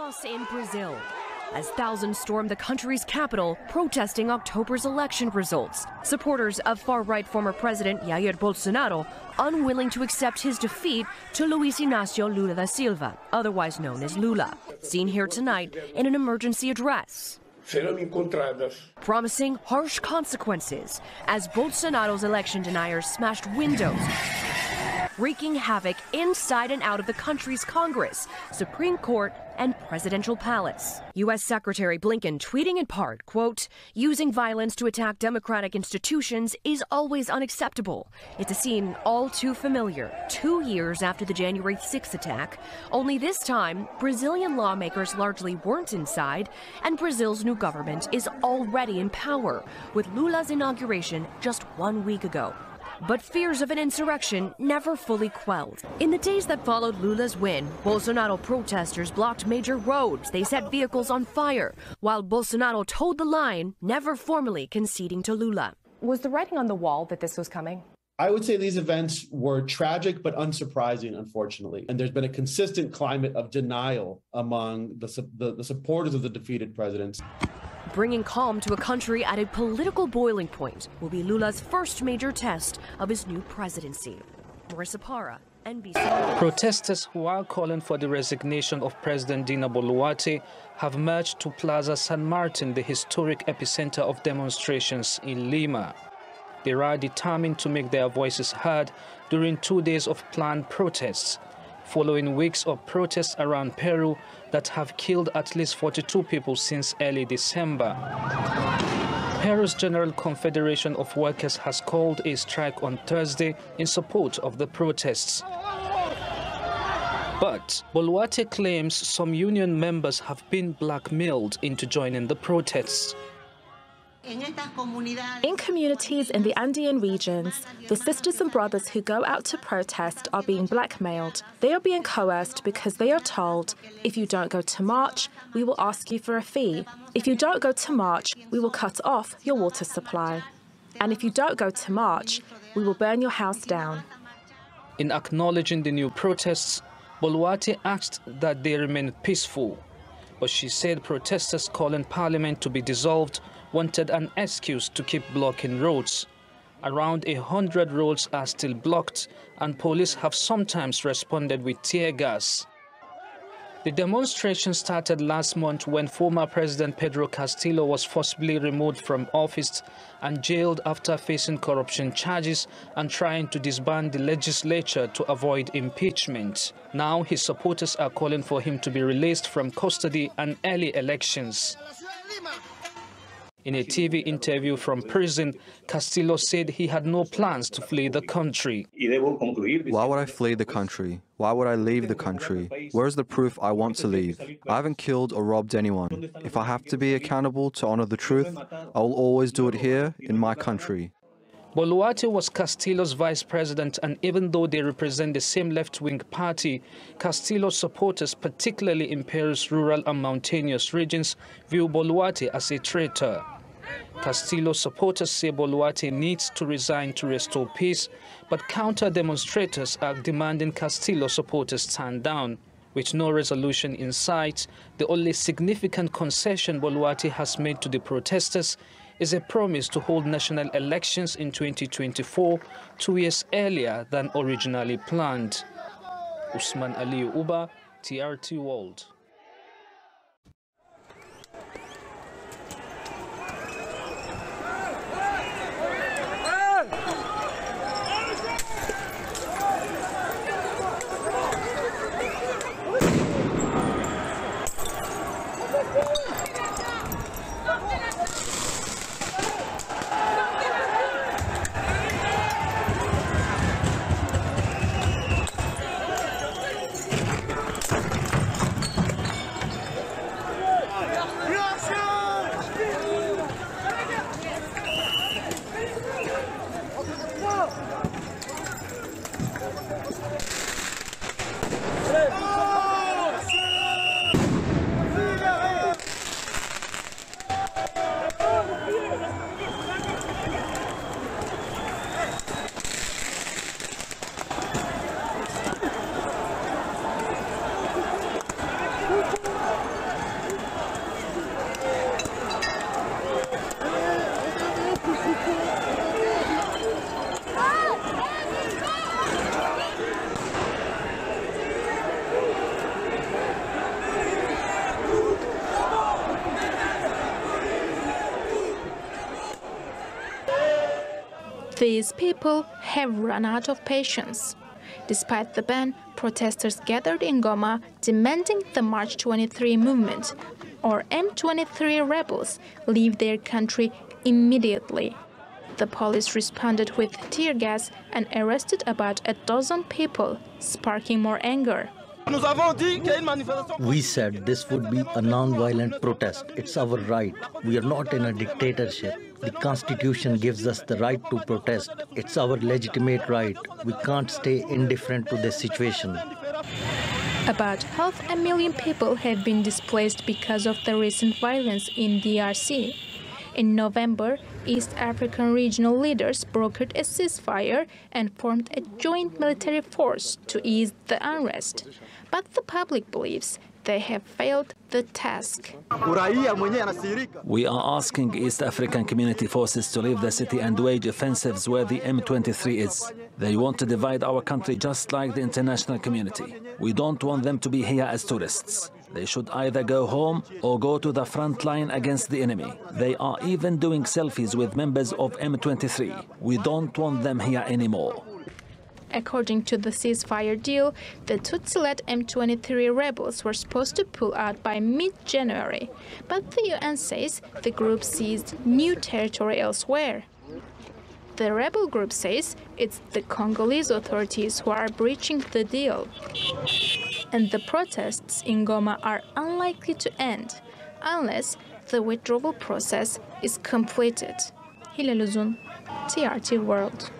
chaos in Brazil as thousands stormed the country's capital protesting October's election results. Supporters of far-right former President Jair Bolsonaro unwilling to accept his defeat to Luiz Inácio Lula da Silva, otherwise known as Lula, seen here tonight in an emergency address, promising harsh consequences as Bolsonaro's election deniers smashed windows, wreaking havoc inside and out of the country's Congress, Supreme Court, and presidential palace. U.S. Secretary Blinken tweeting in part, quote, "Using violence to attack democratic institutions is always unacceptable. It's a scene all too familiar 2 years after the January 6th attack. Only this time, Brazilian lawmakers largely weren't inside, and Brazil's new government is already in power, with Lula's inauguration just 1 week ago." But fears of an insurrection never fully quelled. In the days that followed Lula's win, Bolsonaro protesters blocked major roads. They set vehicles on fire, while Bolsonaro toed the line, never formally conceding to Lula. Was the writing on the wall that this was coming? I would say these events were tragic but unsurprising, unfortunately. And there's been a consistent climate of denial among the supporters of the defeated president. Bringing calm to a country at a political boiling point will be Lula's first major test of his new presidency. Marissa Para, NBC. Protesters who are calling for the resignation of President Dina Boluarte have marched to Plaza San Martin, the historic epicenter of demonstrations in Lima. They are determined to make their voices heard during 2 days of planned protests, following weeks of protests around Peru that have killed at least 42 people since early December. Peru's General Confederation of Workers has called a strike on Thursday in support of the protests. But Boluarte claims some union members have been blackmailed into joining the protests. In communities in the Andean regions, the sisters and brothers who go out to protest are being blackmailed. They are being coerced because they are told, if you don't go to march, we will ask you for a fee. If you don't go to march, we will cut off your water supply. And if you don't go to march, we will burn your house down. In acknowledging the new protests, Boluarte asked that they remain peaceful. But she said protesters calling Parliament to be dissolved wanted an excuse to keep blocking roads. Around 100 roads are still blocked, and police have sometimes responded with tear gas. The demonstration started last month when former President Pedro Castillo was forcibly removed from office and jailed after facing corruption charges and trying to disband the legislature to avoid impeachment. Now his supporters are calling for him to be released from custody and early elections. In a TV interview from prison, Castillo said he had no plans to flee the country. Why would I flee the country? Why would I leave the country? Where's the proof I want to leave? I haven't killed or robbed anyone. If I have to be accountable to honor the truth, I will always do it here in my country. Boluarte was Castillo's vice president, and even though they represent the same left-wing party, Castillo's supporters, particularly in Peru's rural and mountainous regions, view Boluarte as a traitor. Castillo's supporters say Boluarte needs to resign to restore peace, but counter-demonstrators are demanding Castillo supporters stand down. With no resolution in sight, the only significant concession Boluarte has made to the protesters is a promise to hold national elections in 2024, 2 years earlier than originally planned. Usman Aliyu Uba, TRT World. These people have run out of patience. Despite the ban, protesters gathered in Goma demanding the March 23 movement, or M23 rebels, leave their country immediately. The police responded with tear gas and arrested about a dozen people, sparking more anger. We said this would be a non-violent protest. It's our right. We are not in a dictatorship. The Constitution gives us the right to protest. It's our legitimate right. We can't stay indifferent to this situation. About 500,000 people have been displaced because of the recent violence in DRC. In November, East African regional leaders brokered a ceasefire and formed a joint military force to ease the unrest. But the public believes they have failed the task. We are asking East African community forces to leave the city and wage offensives where the M23 is. They want to divide our country just like the international community. We don't want them to be here as tourists. They should either go home or go to the front line against the enemy. They are even doing selfies with members of M23. We don't want them here anymore. According to the ceasefire deal, the Tutsi-led M23 rebels were supposed to pull out by mid-January, but the UN says the group seized new territory elsewhere. The rebel group says it's the Congolese authorities who are breaching the deal. And the protests in Goma are unlikely to end unless the withdrawal process is completed. Hilal Uzun, TRT World.